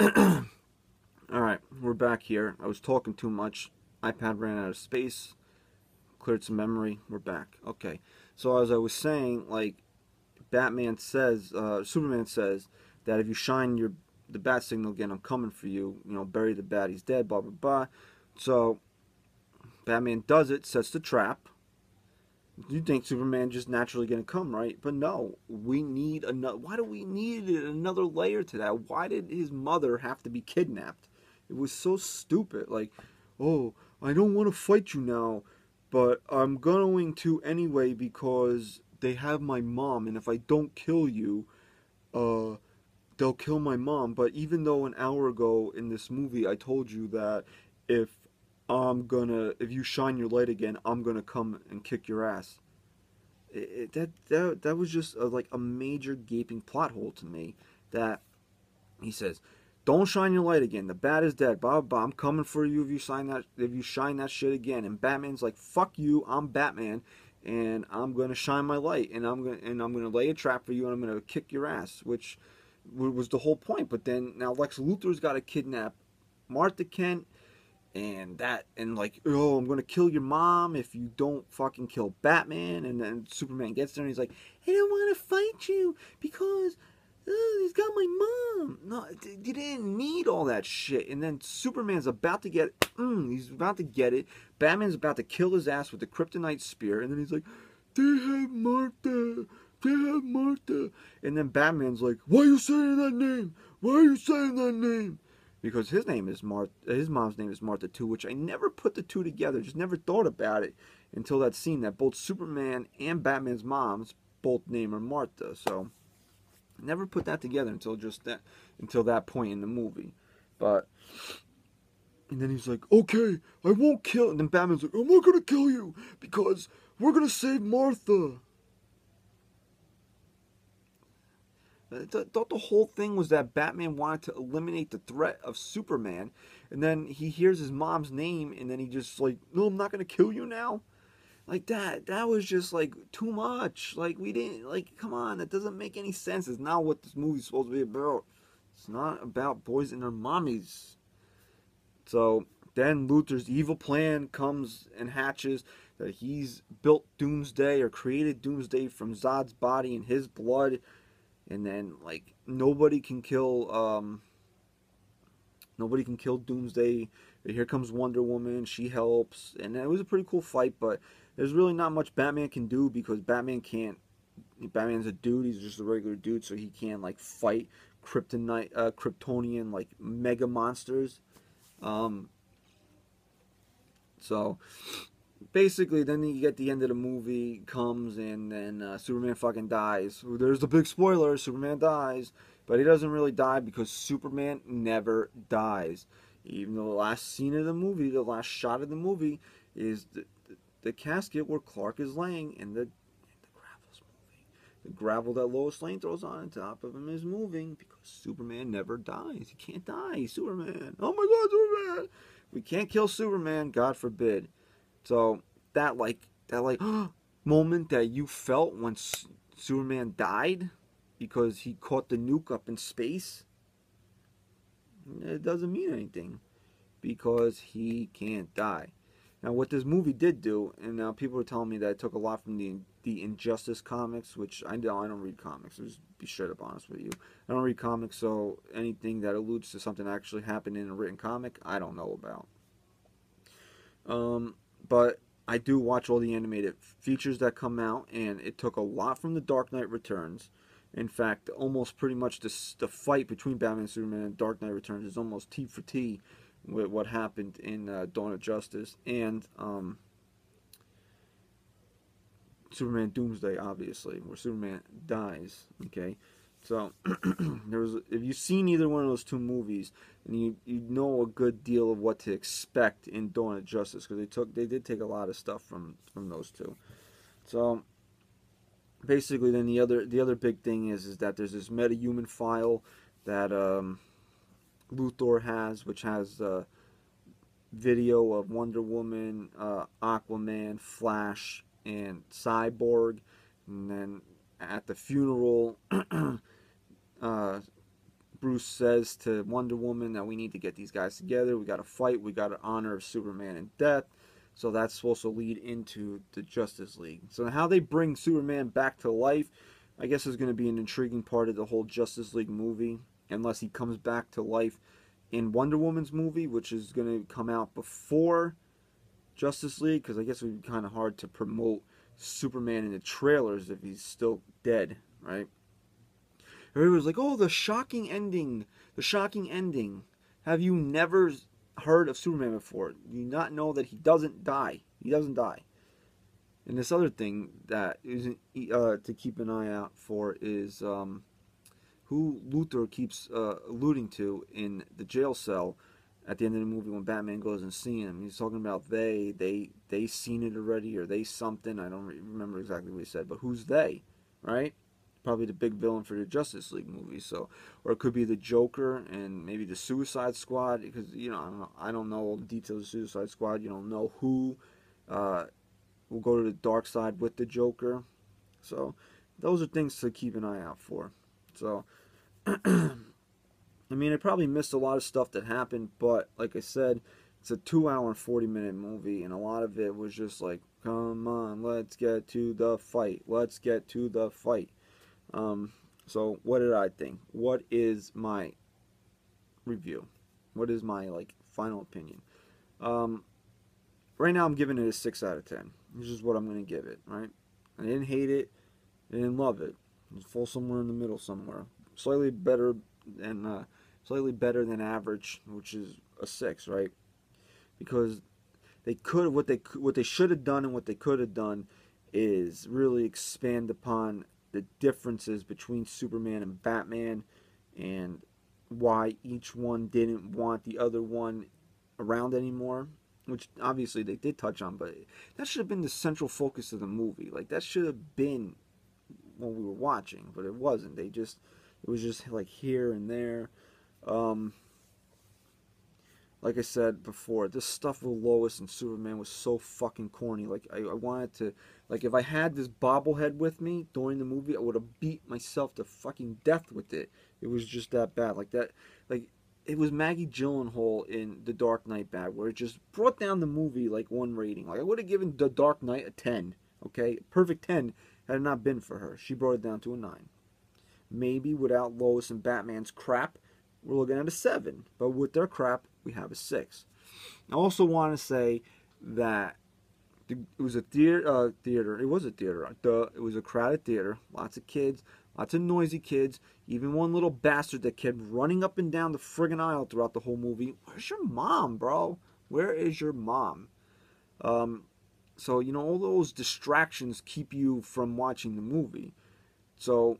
Alright, we're back here. I was talking too much. iPad ran out of space, cleared some memory. We're back. Okay. So, as I was saying, like, Superman says that if you shine the bat signal again, I'm coming for you. Bury the bat, he's dead, blah, blah, blah. So, Batman does it, sets the trap. You think Superman just naturally gonna come, right? But no, we need another. Why do we need another layer to that? Why did his mother have to be kidnapped? It was so stupid. Like, oh, I don't want to fight you now, but I'm going to anyway because they have my mom, and if I don't kill you, uh, they'll kill my mom. But even though an hour ago in this movie I told you that if if you shine your light again, I'm gonna come and kick your ass. That was just like a major gaping plot hole to me. That he says, "Don't shine your light again. The bat is dead. Blah blah. Blah. I'm coming for you if you shine that shit again." And Batman's like, "Fuck you. I'm Batman, and I'm gonna shine my light, and I'm gonna lay a trap for you, and I'm gonna kick your ass." Which was the whole point. But then now Lex Luthor's got to kidnap Martha Kent, and like, oh, I'm gonna kill your mom if you don't fucking kill Batman. And then Superman gets there and he's like, I don't want to fight you because he's got my mom. No, you didn't need all that shit. And then Superman's about to get he's about to get it. Batman's about to kill his ass with the kryptonite spear, and then he's like, they have Martha. They have Martha. And then Batman's like, why are you saying that name? Why are you saying that name? Because his name is Martha. His mom's name is Martha too, which I never put the two together. Just never thought about it until that scene that both Superman and Batman's moms both name her Martha. So never put that together until that point in the movie. But and then he's like, okay, I won't kill. And then Batman's like, I'm not gonna kill you because we're gonna save Martha. I thought the whole thing was that Batman wanted to eliminate the threat of Superman, and then he hears his mom's name, and then he just like, no, I'm not gonna kill you now. Like that. That was just like too much. Like we didn't like. Come on, that doesn't make any sense. It's not what this movie's supposed to be about. It's not about boys and their mommies. So then Luthor's evil plan comes and hatches that he's built Doomsday or created Doomsday from Zod's body and his blood, and then like nobody can kill Doomsday. Here comes Wonder Woman, she helps, and it was a pretty cool fight, but there's really not much Batman can do because Batman's a dude, he's just a regular dude, so he can't like fight Kryptonian like mega monsters. Um so basically then you get the end of the movie comes, and then Superman fucking dies. There's the big spoiler, Superman dies, but he doesn't really die because Superman never dies. Even though the last scene of the movie, the last shot of the movie is the casket where Clark is laying, and the gravel's moving. The gravel that Lois Lane throws on top of him is moving because Superman never dies. He can't die. Superman. Oh my god, Superman. We can't kill Superman, God forbid. So that moment that you felt when Superman died because he caught the nuke up in space, it doesn't mean anything because he can't die. Now, what this movie did do, and now people are telling me that it took a lot from the Injustice comics, which I don't read comics. I'll just be straight up honest with you. I don't read comics, so anything that alludes to something that actually happened in a written comic, I don't know about. But I do watch all the animated features that come out, and it took a lot from The Dark Knight Returns. In fact, almost pretty much the fight between Batman and Superman and Dark Knight Returns is almost T for T with what happened in Dawn of Justice and Superman Doomsday, obviously, where Superman dies. Okay, so if you've seen either one of those two movies, and you know a good deal of what to expect in Dawn of Justice because they did take a lot of stuff from those two. So basically, then the other big thing is that there's this metahuman file that Luthor has, which has video of Wonder Woman, Aquaman, Flash, and Cyborg. And then at the funeral, uh, Bruce says to Wonder Woman that we need to get these guys together. We got to fight. We got to honor Superman in death. So that's supposed to lead into the Justice League. So how they bring Superman back to life, I guess, is going to be an intriguing part of the whole Justice League movie. Unless he comes back to life in Wonder Woman's movie, which is going to come out before Justice League, because I guess it would be kind of hard to promote Superman in the trailers if he's still dead, right? Everybody's like, oh, the shocking ending. The shocking ending. Have you never heard of Superman before? Do you not know that he doesn't die? He doesn't die. And this other thing that isn't to keep an eye out for is who Luthor keeps alluding to in the jail cell at the end of the movie when Batman goes and sees him. He's talking about they seen it already, or they something. I don't remember exactly what he said, but who's they, right? Probably the big villain for the Justice League movie. So, or it could be the Joker and maybe the Suicide Squad, because I don't know all the details of Suicide Squad. You don't know who will go to the dark side with the Joker. So those are things to keep an eye out for. So I mean, I probably missed a lot of stuff that happened, but like I said, it's a 2 hour and 40-minute movie, and a lot of it was just like, come on, let's get to the fight. Let's get to the fight. So what did I think? What is my review? What is my final opinion? Right now I'm giving it a 6 out of 10. This is what I'm going to give it, right? I didn't hate it. I didn't love it. It fall somewhere in the middle somewhere. Slightly better than average, which is a 6, right? Because what they should have done and what they could have done is really expand upon the differences between Superman and Batman, and why each one didn't want the other one around anymore, which obviously they did touch on, but that should have been the central focus of the movie. Like, that should have been when we were watching, but it wasn't. It was just like here and there. Like I said before, this stuff with Lois and Superman was so fucking corny. Like, I wanted to, if I had this bobblehead with me during the movie, I would have beat myself to fucking death with it. It was just that bad. It was Maggie Gyllenhaal in The Dark Knight bad, where it just brought down the movie one rating. I would have given The Dark Knight a 10, okay? Perfect 10 had it not been for her. She brought it down to a 9. Maybe without Lois and Batman's crap, we're looking at a 7. But with their crap, we have a 6. I also want to say that it was a theater. It was a theater. It was a crowded theater. Lots of kids. Lots of noisy kids. Even one little bastard that kept running up and down the friggin' aisle throughout the whole movie. Where's your mom, bro? Where is your mom? So, all those distractions keep you from watching the movie. So,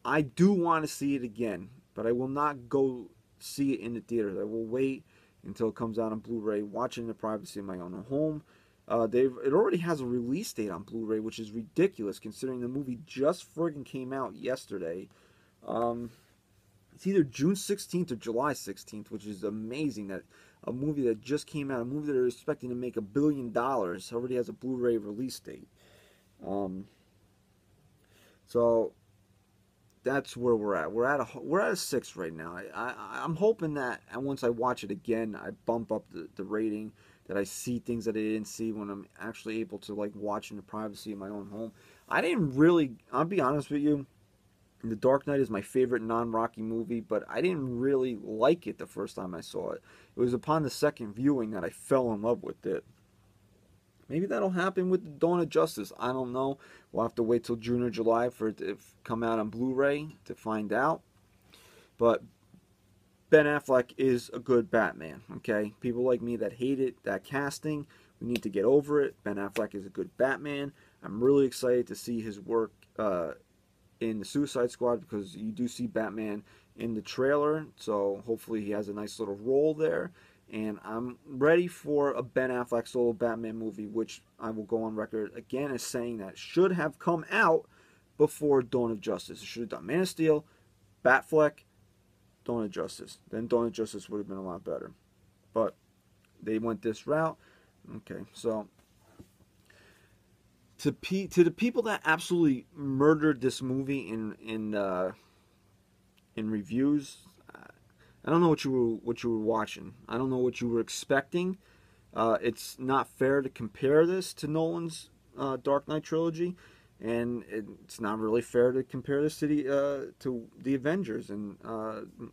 I do want to see it again, but I will not go see it in the theater. I will wait until it comes out on Blu-ray, watch it in the privacy of my own home. It already has a release date on Blu-ray, which is ridiculous considering the movie just friggin' came out yesterday. It's either June 16th or July 16th, which is amazing that a movie that just came out, a movie that they're expecting to make $1 billion, already has a Blu-ray release date. So that's where we're at. We're at a 6 right now. I'm hoping that once I watch it again, I bump up the rating, that I see things that I didn't see when I'm actually able to watch in the privacy of my own home. I'll be honest with you, The Dark Knight is my favorite non-Rocky movie, but I didn't really like it the first time I saw it. It was upon the second viewing that I fell in love with it. Maybe that'll happen with the Dawn of Justice. I don't know. We'll have to wait till June or July for it to come out on Blu-ray to find out. But Ben Affleck is a good Batman, okay? People like me that hate it, that casting, we need to get over it. Ben Affleck is a good Batman. I'm really excited to see his work in the Suicide Squad, because you do see Batman in the trailer. So hopefully he has a nice little role there. And I'm ready for a Ben Affleck solo Batman movie, which I will go on record again as saying that should have come out before Dawn of Justice. It should have done Man of Steel, Batfleck, Dawn of Justice. Then Dawn of Justice would have been a lot better. But they went this route. Okay, so to the people that absolutely murdered this movie in reviews, I don't know what you were watching. I don't know what you were expecting. It's not fair to compare this to Nolan's Dark Knight trilogy, and it's not really fair to compare this to the Avengers and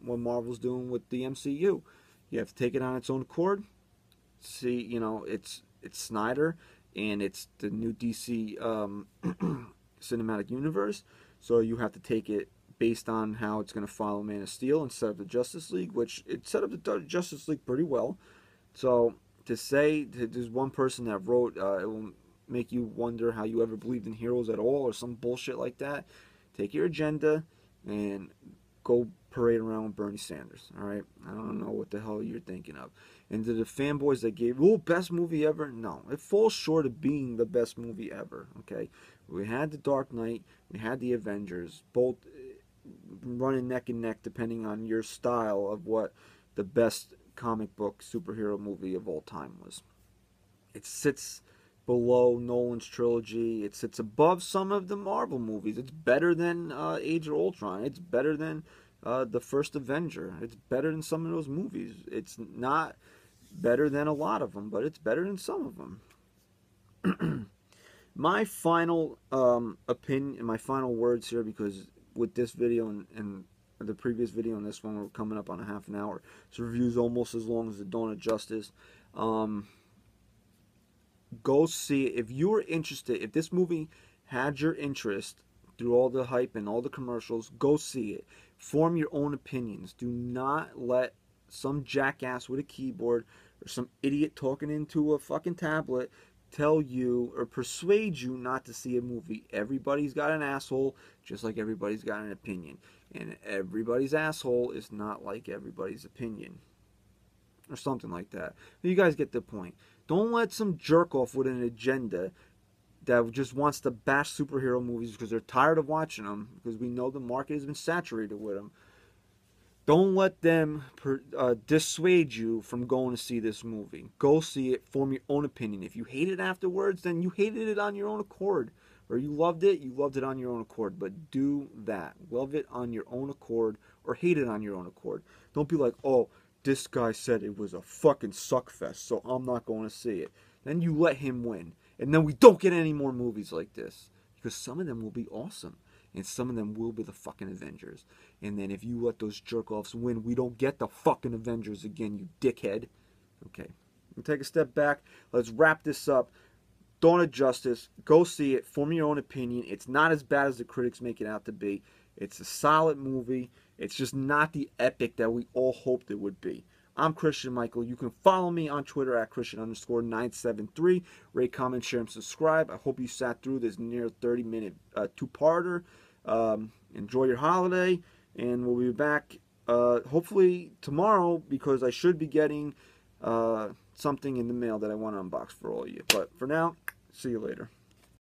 what Marvel's doing with the MCU. You have to take it on its own accord. See, it's Snyder, and it's the new DC cinematic universe. So you have to take it based on how it's going to follow Man of Steel instead of the Justice League, which it set up the Justice League pretty well. So to say that there's one person that wrote it will make you wonder how you ever believed in heroes at all or some bullshit like that. Take your agenda and go parade around with Bernie Sanders. All right, I don't know what the hell you're thinking of. And to the fanboys that gave, oh, best movie ever, no, it falls short of being the best movie ever. Okay, we had the Dark Knight, we had the Avengers, both running neck and neck depending on your style of what the best comic book superhero movie of all time was. It sits below Nolan's trilogy. It sits above some of the Marvel movies. It's better than Age of Ultron. It's better than the first Avenger. It's better than some of those movies. It's not better than a lot of them, but it's better than some of them. My final opinion, my final words here, because with this video and the previous video and this one, we're coming up on a half an hour. This review's almost as long as the Dawn of Justice. Go see it. If you're interested, if this movie had your interest through all the hype and all the commercials, go see it. Form your own opinions. Do not let some jackass with a keyboard or some idiot talking into a fucking tablet tell you or persuade you not to see a movie. Everybody's got an asshole, just like everybody's got an opinion. And everybody's asshole is not like everybody's opinion. Or something like that. You guys get the point. Don't let some jerk off with an agenda that just wants to bash superhero movies because they're tired of watching them, because we know the market has been saturated with them. Don't let them dissuade you from going to see this movie. Go see it, form your own opinion. If you hate it afterwards, then you hated it on your own accord. Or you loved it on your own accord. But do that. Love it on your own accord or hate it on your own accord. Don't be like, oh, this guy said it was a fucking suckfest, so I'm not going to see it. Then you let him win. And then we don't get any more movies like this. Because some of them will be awesome. And some of them will be the fucking Avengers. And then if you let those jerk-offs win, we don't get the fucking Avengers again, you dickhead. Okay. We'll take a step back. Let's wrap this up. Dawn of Justice. Go see it. Form your own opinion. It's not as bad as the critics make it out to be. It's a solid movie. It's just not the epic that we all hoped it would be. I'm Christian Michael. You can follow me on Twitter at Christian_973. Rate, comment, share, and subscribe. I hope you sat through this near 30-minute two-parter. Enjoy your holiday, and we'll be back hopefully tomorrow, because I should be getting something in the mail that I want to unbox for all of you. But for now, see you later.